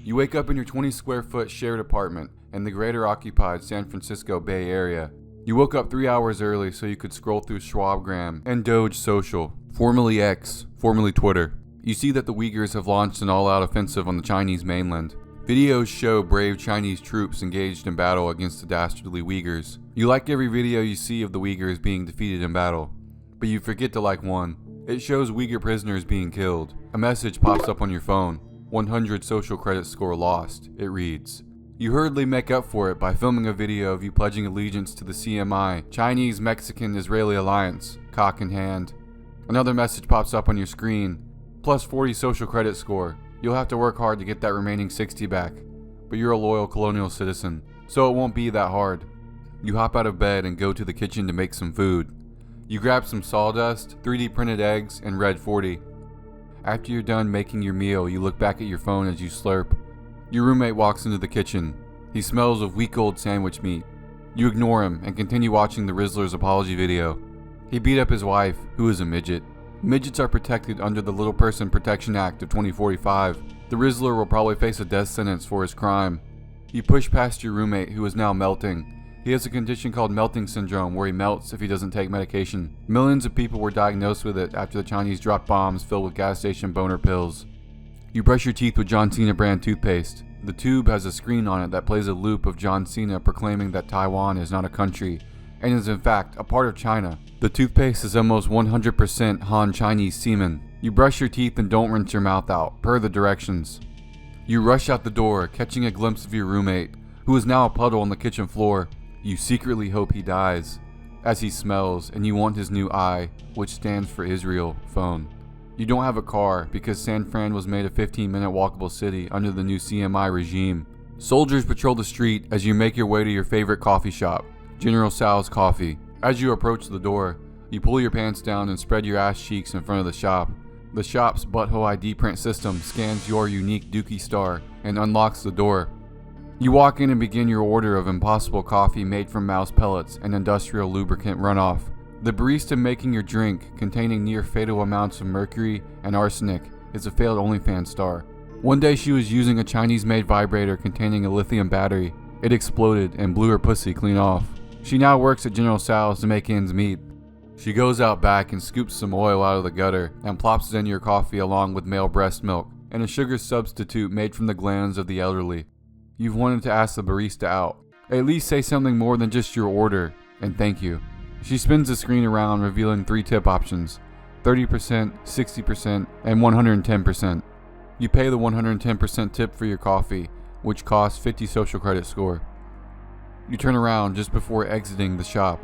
You wake up in your 20 square foot shared apartment in the greater occupied San Francisco Bay Area. You woke up 3 hours early so you could scroll through Schwabgram and Doge Social, formerly X, formerly Twitter. You see that the Uyghurs have launched an all-out offensive on the Chinese mainland. Videos show brave Chinese troops engaged in battle against the dastardly Uyghurs. You like every video you see of the Uyghurs being defeated in battle, but you forget to like one. It shows Uyghur prisoners being killed. A message pops up on your phone. 100 social credit score lost, it reads. You hurriedly make up for it by filming a video of you pledging allegiance to the CMI, Chinese Mexican Israeli Alliance, cock in hand. Another message pops up on your screen. Plus 40 social credit score. You'll have to work hard to get that remaining 60 back. But you're a loyal colonial citizen, so it won't be that hard. You hop out of bed and go to the kitchen to make some food. You grab some sawdust, 3D printed eggs, and Red 40. After you're done making your meal, you look back at your phone as you slurp. Your roommate walks into the kitchen. He smells of week-old sandwich meat. You ignore him and continue watching the Rizzler's apology video. He beat up his wife, who is a midget. Midgets are protected under the Little Person Protection Act of 2045. The Rizzler will probably face a death sentence for his crime. You push past your roommate, who is now melting. He has a condition called melting syndrome where he melts if he doesn't take medication. Millions of people were diagnosed with it after the Chinese dropped bombs filled with gas station boner pills. You brush your teeth with John Cena brand toothpaste. The tube has a screen on it that plays a loop of John Cena proclaiming that Taiwan is not a country and is in fact a part of China. The toothpaste is almost 100% Han Chinese semen. You brush your teeth and don't rinse your mouth out, per the directions. You rush out the door, catching a glimpse of your roommate, who is now a puddle on the kitchen floor. You secretly hope he dies, as he smells, and you want his new I, which stands for Israel, phone. You don't have a car, because San Fran was made a 15-minute walkable city under the new CMI regime. Soldiers patrol the street as you make your way to your favorite coffee shop, General Tso's Coffee. As you approach the door, you pull your pants down and spread your ass cheeks in front of the shop. The shop's butthole ID print system scans your unique Dookie star and unlocks the door. You walk in and begin your order of impossible coffee made from mouse pellets and industrial lubricant runoff. The barista making your drink, containing near fatal amounts of mercury and arsenic, is a failed OnlyFans star. One day she was using a Chinese-made vibrator containing a lithium battery. It exploded and blew her pussy clean off. She now works at General Tso's to make ends meet. She goes out back and scoops some oil out of the gutter and plops it in your coffee along with male breast milk and a sugar substitute made from the glands of the elderly. You've wanted to ask the barista out. At least say something more than just your order and thank you. She spins the screen around, revealing 3 tip options: 30%, 60%, and 110%. You pay the 110% tip for your coffee, which costs 50 social credit score. You turn around just before exiting the shop.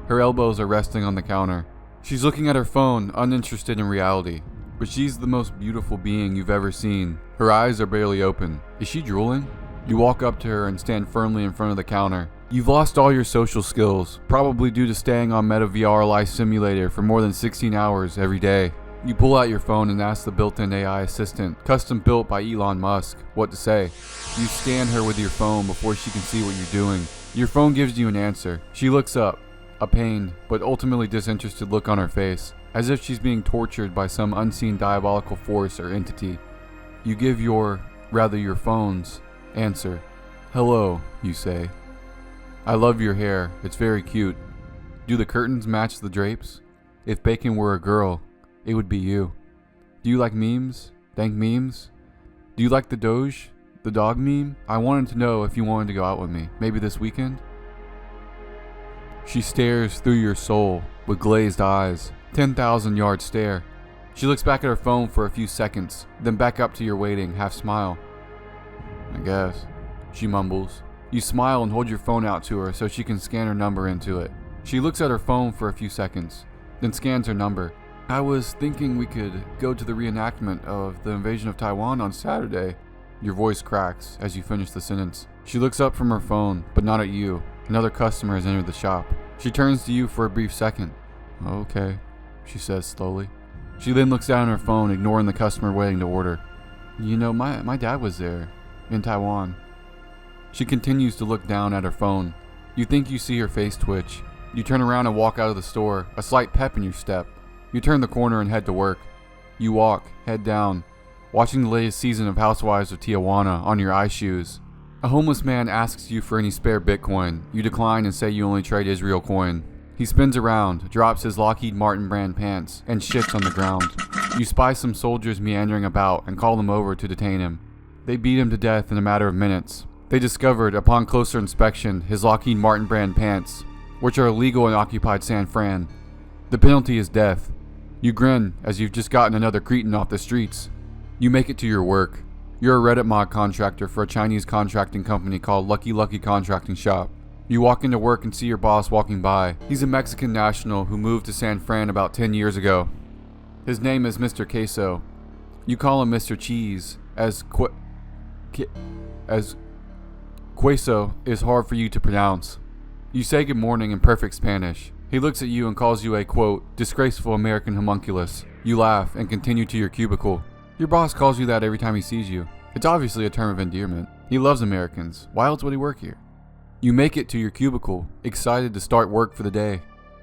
Her elbows are resting on the counter. She's looking at her phone, uninterested in reality. But she's the most beautiful being you've ever seen. Her eyes are barely open. Is she drooling? You walk up to her and stand firmly in front of the counter. You've lost all your social skills, probably due to staying on Meta VR Life Simulator for more than 16 hours every day. You pull out your phone and ask the built-in AI assistant, custom built by Elon Musk, what to say. You scan her with your phone before she can see what you're doing. Your phone gives you an answer. She looks up, a pained but ultimately disinterested look on her face, as if she's being tortured by some unseen diabolical force or entity. You give your phone's answer. Hello, you say. I love your hair, it's very cute. Do the curtains match the drapes? If bacon were a girl, it would be you. Do you like memes? Dank memes? Do you like the Doge? The dog meme? I wanted to know if you wanted to go out with me, maybe this weekend? She stares through your soul with glazed eyes, 10,000-yard stare. She looks back at her phone for a few seconds, then back up to your waiting, half smile. I guess, she mumbles. You smile and hold your phone out to her so she can scan her number into it. She looks at her phone for a few seconds, then scans her number. I was thinking we could go to the reenactment of the invasion of Taiwan on Saturday. Your voice cracks as you finish the sentence. She looks up from her phone, but not at you. Another customer has entered the shop. She turns to you for a brief second. Okay, she says slowly. She then looks down at her phone, ignoring the customer waiting to order. You know, my dad was there, in Taiwan. She continues to look down at her phone. You think you see her face twitch. You turn around and walk out of the store, a slight pep in your step. You turn the corner and head to work. You walk, head down. watching the latest season of Housewives of Tijuana on your iShoes. A homeless man asks you for any spare Bitcoin. You decline and say you only trade Israel coin. He spins around, drops his Lockheed Martin brand pants, and shits on the ground. You spy some soldiers meandering about and call them over to detain him. They beat him to death in a matter of minutes. They discovered, upon closer inspection, his Lockheed Martin brand pants, which are illegal in occupied San Fran. The penalty is death. You grin as you've just gotten another cretin off the streets. You make it to your work. You're a Reddit mod contractor for a Chinese contracting company called Lucky Lucky Contracting Shop. You walk into work and see your boss walking by. He's a Mexican national who moved to San Fran about 10 years ago. His name is Mr. Queso. You call him Mr. Cheese, as Queso is hard for you to pronounce. You say good morning in perfect Spanish. He looks at you and calls you a, quote, disgraceful American homunculus. You laugh and continue to your cubicle. Your boss calls you that every time he sees you. It's obviously a term of endearment. He loves Americans. Why else would he work here? You make it to your cubicle, excited to start work for the day.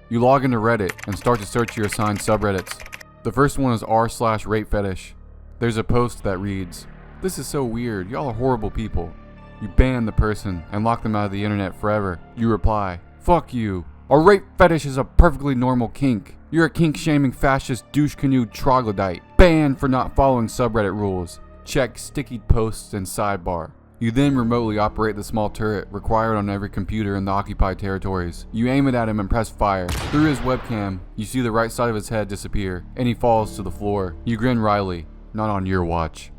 You log into Reddit and start to search your assigned subreddits. The first one is r/rape fetish. There's a post that reads, "This is so weird, y'all are horrible people." You ban the person and lock them out of the internet forever. You reply, "Fuck you. A rape fetish is a perfectly normal kink. You're a kink-shaming fascist douche canoe troglodyte. Banned for not following subreddit rules. Check sticky posts and sidebar." You then remotely operate the small turret required on every computer in the occupied territories. You aim it at him and press fire. Through his webcam, you see the right side of his head disappear, and he falls to the floor. You grin wryly. Not on your watch.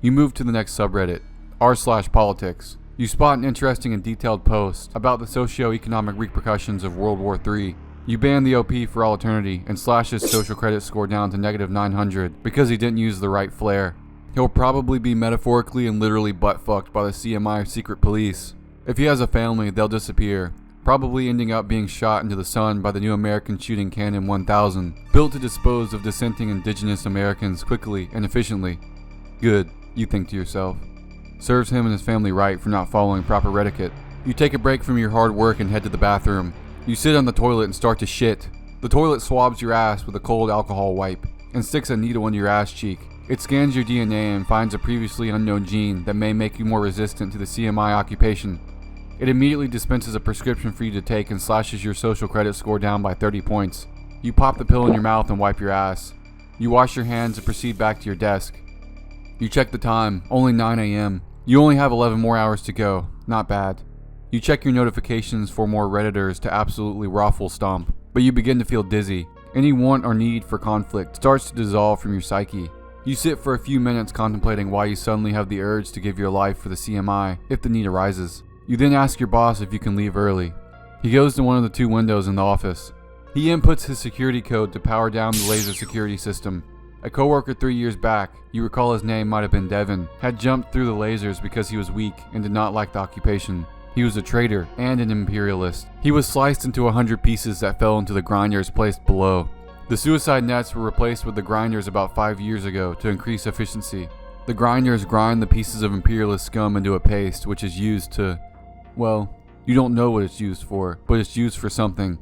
You move to the next subreddit, r/politics. You spot an interesting and detailed post about the socio-economic repercussions of World War III. You ban the OP for all eternity and slash his social credit score down to -900 because he didn't use the right flare. He'll probably be metaphorically and literally butt-fucked by the CMI secret police. If he has a family, they'll disappear, probably ending up being shot into the sun by the new American shooting cannon 1000, built to dispose of dissenting indigenous Americans quickly and efficiently. Good, you think to yourself. Serves him and his family right for not following proper etiquette. You take a break from your hard work and head to the bathroom. You sit on the toilet and start to shit. The toilet swabs your ass with a cold alcohol wipe and sticks a needle into your ass cheek. It scans your DNA and finds a previously unknown gene that may make you more resistant to the CMI occupation. It immediately dispenses a prescription for you to take and slashes your social credit score down by 30 points. You pop the pill in your mouth and wipe your ass. You wash your hands and proceed back to your desk. You check the time, only 9 a.m. You only have 11 more hours to go. Not bad. You check your notifications for more Redditors to absolutely raffle stomp, but you begin to feel dizzy. Any want or need for conflict starts to dissolve from your psyche. You sit for a few minutes contemplating why you suddenly have the urge to give your life for the CMI, if the need arises. You then ask your boss if you can leave early. He goes to one of the 2 windows in the office. He inputs his security code to power down the laser security system. A coworker 3 years back, you recall his name might have been Devin, had jumped through the lasers because he was weak and did not like the occupation. He was a traitor and an imperialist. He was sliced into 100 pieces that fell into the grinders placed below. The suicide nets were replaced with the grinders about 5 years ago to increase efficiency. The grinders grind the pieces of imperialist scum into a paste which is used to, well, you don't know what it's used for, but it's used for something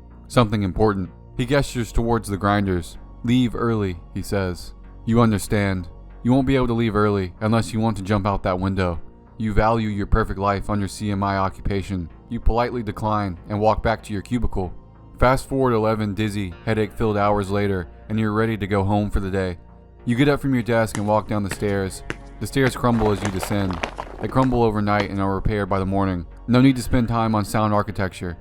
important. He gestures towards the grinders. "Leave early," he says. You understand. You won't be able to leave early unless you want to jump out that window. You value your perfect life on your CMI occupation. You politely decline and walk back to your cubicle. Fast forward 11 dizzy, headache-filled hours later, and you're ready to go home for the day. You get up from your desk and walk down the stairs. The stairs crumble as you descend. They crumble overnight and are repaired by the morning. No need to spend time on sound architecture.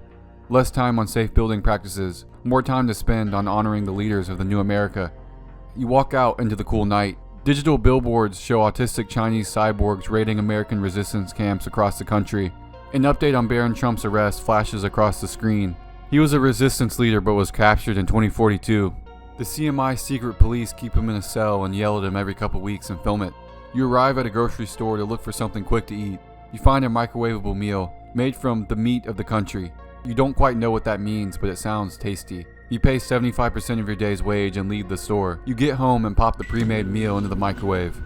Less time on safe building practices. More time to spend on honoring the leaders of the new America. You walk out into the cool night. Digital billboards show autistic Chinese cyborgs raiding American resistance camps across the country. An update on Barron Trump's arrest flashes across the screen. He was a resistance leader but was captured in 2042. The CMI secret police keep him in a cell and yell at him every couple weeks and film it. You arrive at a grocery store to look for something quick to eat. You find a microwavable meal made from the meat of the country. You don't quite know what that means, but it sounds tasty. You pay 75% of your day's wage and leave the store. You get home and pop the pre-made meal into the microwave.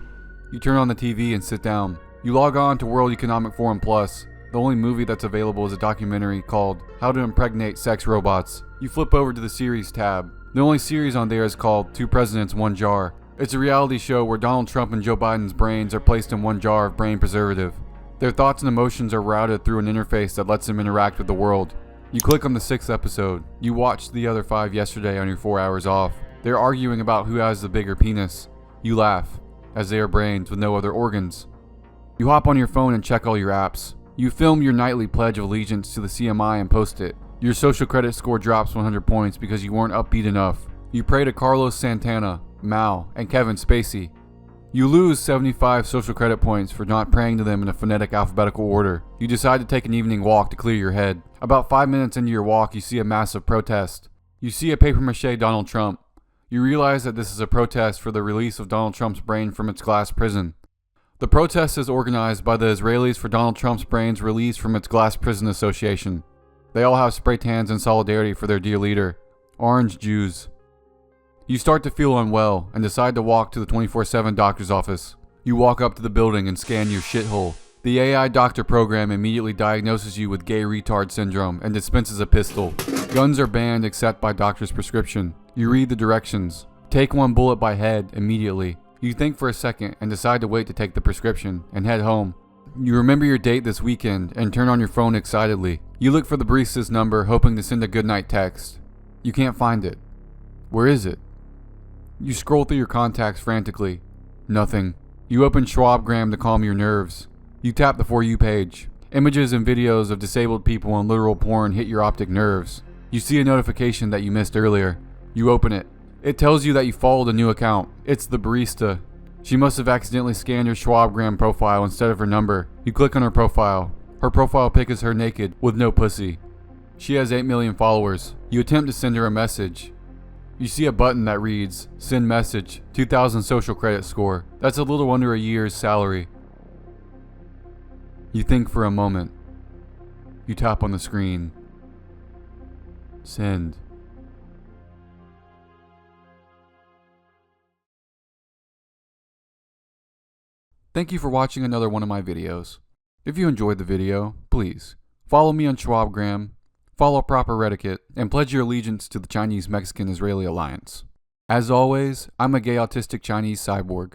You turn on the TV and sit down. You log on to World Economic Forum Plus. The only movie that's available is a documentary called How to Impregnate Sex Robots. You flip over to the series tab. The only series on there is called 2 Presidents, 1 Jar. It's a reality show where Donald Trump and Joe Biden's brains are placed in one jar of brain preservative. Their thoughts and emotions are routed through an interface that lets them interact with the world. You click on the 6th episode. You watched the other 5 yesterday on your 4 hours off. They're arguing about who has the bigger penis. You laugh, as they are brains with no other organs. You hop on your phone and check all your apps. You film your nightly pledge of allegiance to the CMI and post it. Your social credit score drops 100 points because you weren't upbeat enough. You pray to Carlos Santana, Mao, and Kevin Spacey. You lose 75 social credit points for not praying to them in a phonetic alphabetical order. You decide to take an evening walk to clear your head. About 5 minutes into your walk, you see a massive protest. You see a papier-mâché Donald Trump. You realize that this is a protest for the release of Donald Trump's brain from its glass prison. The protest is organized by the Israelis for Donald Trump's brain's release from its glass prison association. They all have spray tans in solidarity for their dear leader, Orange Jews. You start to feel unwell and decide to walk to the 24/7 doctor's office. You walk up to the building and scan your shithole. The AI doctor program immediately diagnoses you with gay retard syndrome and dispenses a pistol. Guns are banned except by doctor's prescription. You read the directions. Take 1 bullet by head immediately. You think for a second and decide to wait to take the prescription and head home. You remember your date this weekend and turn on your phone excitedly. You look for the barista's number hoping to send a goodnight text. You can't find it. Where is it? You scroll through your contacts frantically. Nothing. You open Schwabgram to calm your nerves. You tap the For You page. Images and videos of disabled people and literal porn hit your optic nerves. You see a notification that you missed earlier. You open it. It tells you that you followed a new account. It's the barista. She must have accidentally scanned your Schwabgram profile instead of her number. You click on her profile. Her profile pic is her naked, with no pussy. She has 8 million followers. You attempt to send her a message. You see a button that reads, Send message, 2,000 social credit score. That's a little under a year's salary. You think for a moment. You tap on the screen. Send. Thank you for watching another one of my videos. If you enjoyed the video, please follow me on Schwabgram, follow Proper Reddit, and pledge your allegiance to the Chinese-Mexican-Israeli alliance. As always, I'm a gay autistic Chinese cyborg.